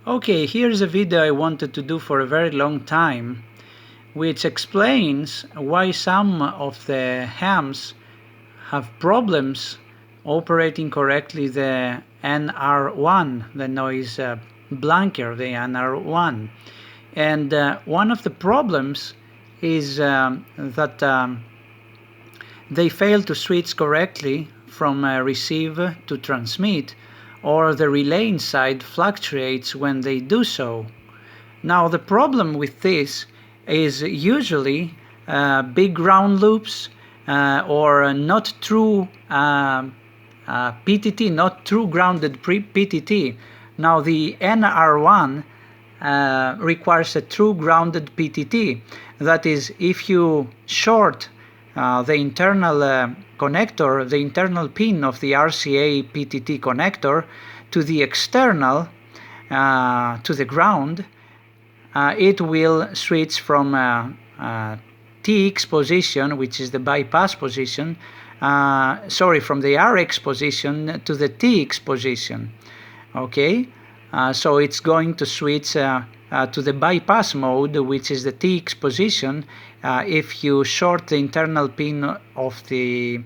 Okay, here's a video I wanted to do for a very long time, which explains why some of the hams have problems operating correctly the NR-1, the noise blanker, the NR-1. And one of the problems is that they fail to switch correctly from receive to transmit, or the relay inside fluctuates when they do so. Now the problem with this is usually big ground loops or not true PTT, not true grounded PTT. Now the NR-1 requires a true grounded PTT. That is, if you short the internal connector, the internal pin of the RCA PTT connector to the external, to the ground, it will switch from TX position, which is the bypass position, from the RX position to the TX position. Okay, so it's going to switch to the bypass mode, which is the TX position, if you short the internal pin of the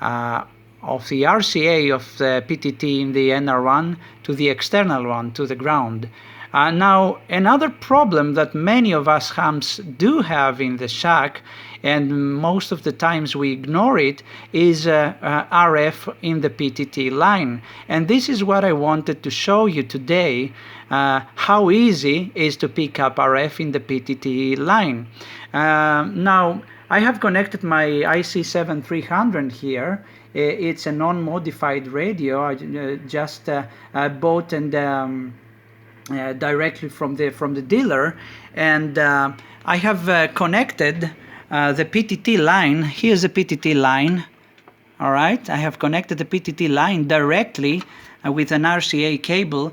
RCA of the PTT in the NR1 to the external one, to the ground. Now, another problem that many of us hams do have in the shack, and most of the times we ignore it, is RF in the PTT line. And this is what I wanted to show you today, how easy it is to pick up RF in the PTT line. Now, I have connected my IC7300 here. It's a non-modified radio. I just bought and directly from the dealer, and I have connected the PTT line. Here's the PTT line. All right, I have connected the PTT line directly with an RCA cable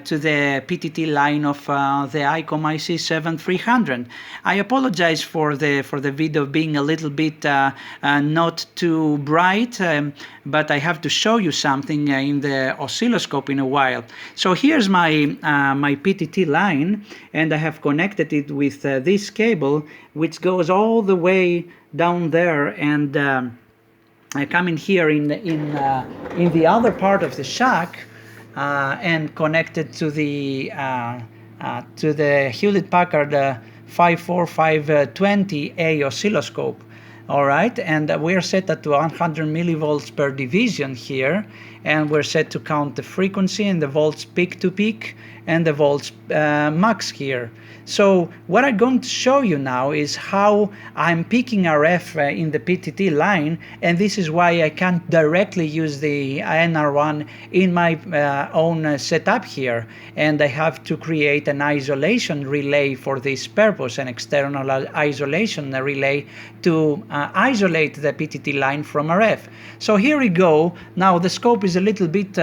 to the PTT line of the ICOM IC7300. I apologize for the video being a little bit not too bright, but I have to show you something in the oscilloscope in a while. So here's my my PTT line, and I have connected it with this cable, which goes all the way down there, and I come in here in the other part of the shack and connected to the Hewlett-Packard 54520A oscilloscope. All right, and we're set at 100 millivolts per division here, and we're set to count the frequency and the volts peak to peak and the volts max here. So what I'm going to show you now is how I'm picking RF in the PTT line, and this is why I can't directly use the NR1 in my own setup here, and I have to create an isolation relay for this purpose, an external isolation relay to isolate the PTT line from RF. So here we go. Now the scope is a little bit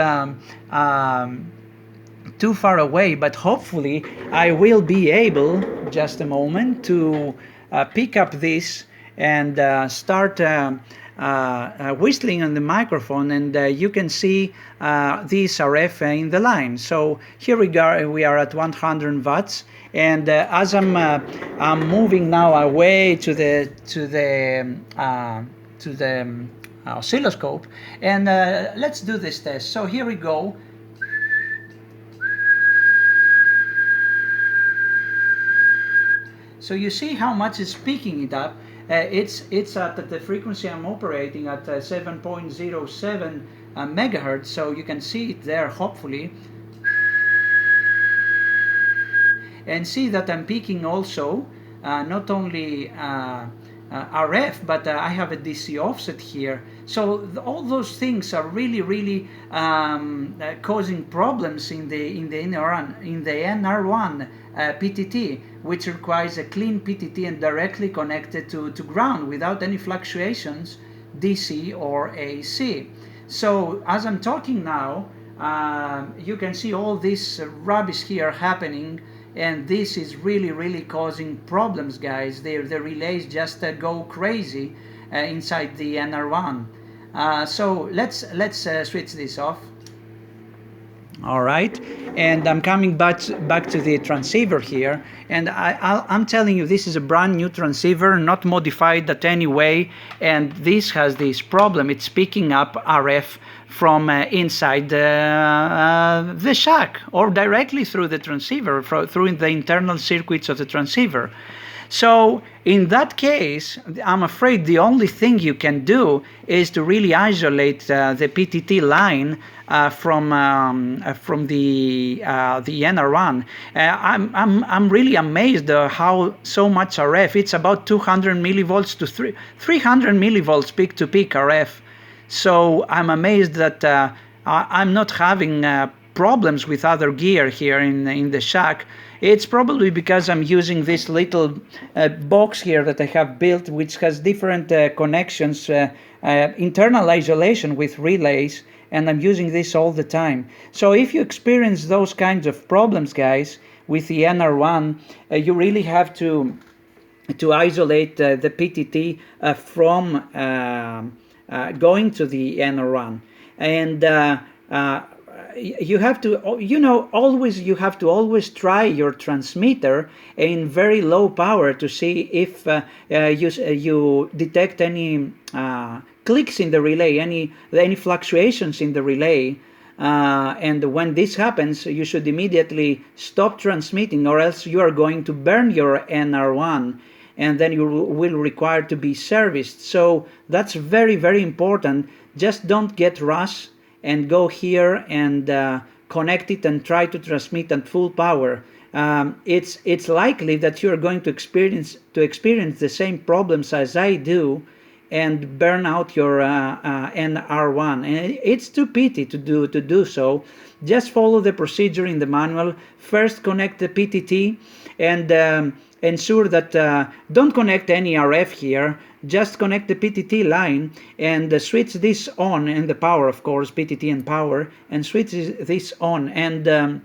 too far away, but hopefully I will be able, just a moment, to pick up this and start whistling on the microphone, and you can see this RF in the line. So here we are at 100 watts, and as I'm moving now away to the oscilloscope, and let's do this test. So here we go. So you see how much it's picking it up. It's at the frequency I'm operating at 7.07 megahertz. So you can see it there, hopefully, and see that I'm picking also not only RF, but I have a DC offset here. So all those things are really causing problems in the NR1 PTT, which requires a clean PTT and directly connected to ground without any fluctuations, DC or AC. So as I'm talking now, you can see all this rubbish here happening, and this is really causing problems, guys. The relays just go crazy inside the NR1. So let's switch this off. All right, and I'm coming back to the transceiver here, and I'm telling you, this is a brand new transceiver, not modified at any way, and this has this problem. It's picking up RF from inside the shack, or directly through the transceiver, through the internal circuits of the transceiver. So in that case, I'm afraid the only thing you can do is to really isolate the PTT line from the NR-1. I'm really amazed how so much RF. It's about 200 millivolts to 300 millivolts peak to peak RF. So I'm amazed that I'm not having problems with other gear here in the shack. It's probably because I'm using this little box here that I have built, which has different connections, internal isolation with relays, and I'm using this all the time. So if you experience those kinds of problems, guys, with the NR-1, you really have to isolate the PTT from going to the NR-1. And you have to, always you have to always try your transmitter in very low power to see if you detect any clicks in the relay, any fluctuations in the relay. And when this happens, you should immediately stop transmitting, or else you are going to burn your NR-1, and then you will require to be serviced. So that's very, very important. Just don't get rushed and go here and connect it and try to transmit at full power. It's likely that you're going to experience the same problems as I do, and burn out your NR-1. And it's too pity to do so. Just follow the procedure in the manual. First, connect the PTT, and ensure that don't connect any RF here. Just connect the PTT line and switch this on, and the power, of course, PTT and power, and switch this on, and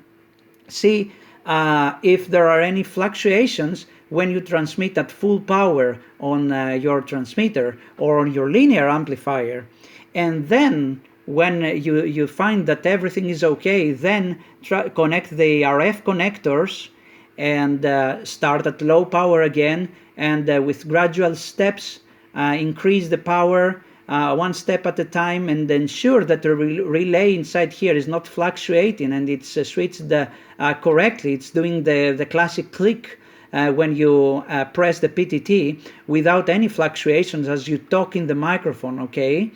see if there are any fluctuations when you transmit at full power on your transmitter or on your linear amplifier. And then when you find that everything is okay, then connect the RF connectors and start at low power again, and with gradual steps increase the power one step at a time, and ensure that the relay inside here is not fluctuating and it's switched correctly. It's doing the classic click when you press the PTT without any fluctuations as you talk in the microphone, okay?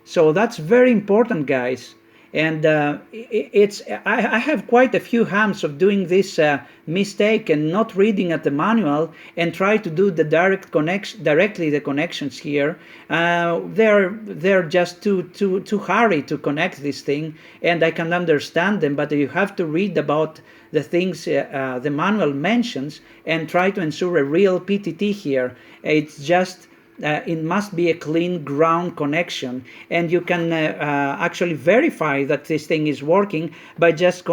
So that's very important, guys. And I have quite a few hams of doing this mistake and not reading at the manual and try to do the directly the connections here. They're just too hurry to connect this thing, and I can understand them, but you have to read about the things the manual mentions and try to ensure a real PTT here. It's just it must be a clean ground connection, and you can actually verify that this thing is working by just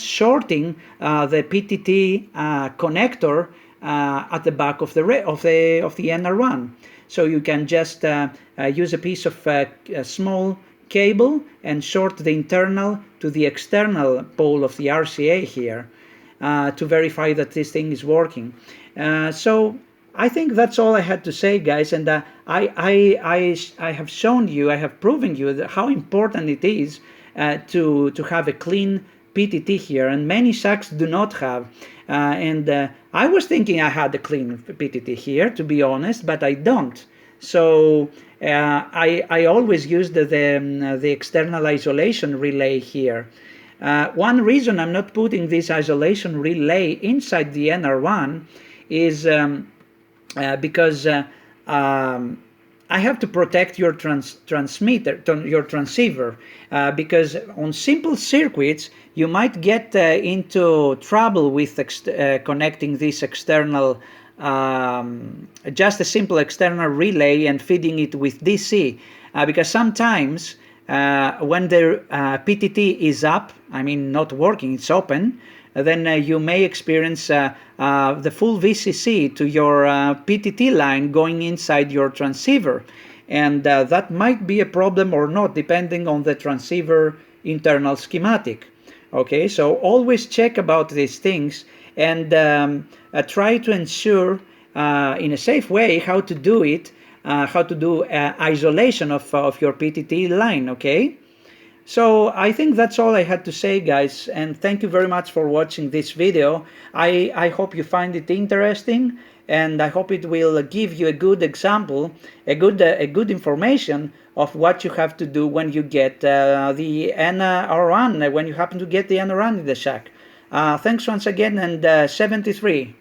shorting the PTT connector at the back of the NR-1. So you can just use a piece of a small cable and short the internal to the external pole of the RCA here to verify that this thing is working. So I think that's all I had to say, guys, and I have shown you, I have proven you that how important it is to have a clean PTT here, and many shacks do not have. I was thinking I had a clean PTT here, to be honest, but I don't. So I always use the external isolation relay here. One reason I'm not putting this isolation relay inside the NR-1 is because I have to protect your transmitter, your transceiver, because on simple circuits you might get into trouble with connecting this external, just a simple external relay and feeding it with DC, because sometimes when the PTT is up, I mean not working, it's open, then you may experience the full VCC to your PTT line going inside your transceiver, and that might be a problem or not, depending on the transceiver internal schematic. Okay, so always check about these things and try to ensure in a safe way how to do it, how to do isolation of your PTT line, okay? So I think that's all I had to say, guys, and thank you very much for watching this video. I hope you find it interesting, and I hope it will give you a good example, a good information of what you have to do when you get the NR-1, when you happen to get the NR-1 in the shack. Thanks once again, and 73.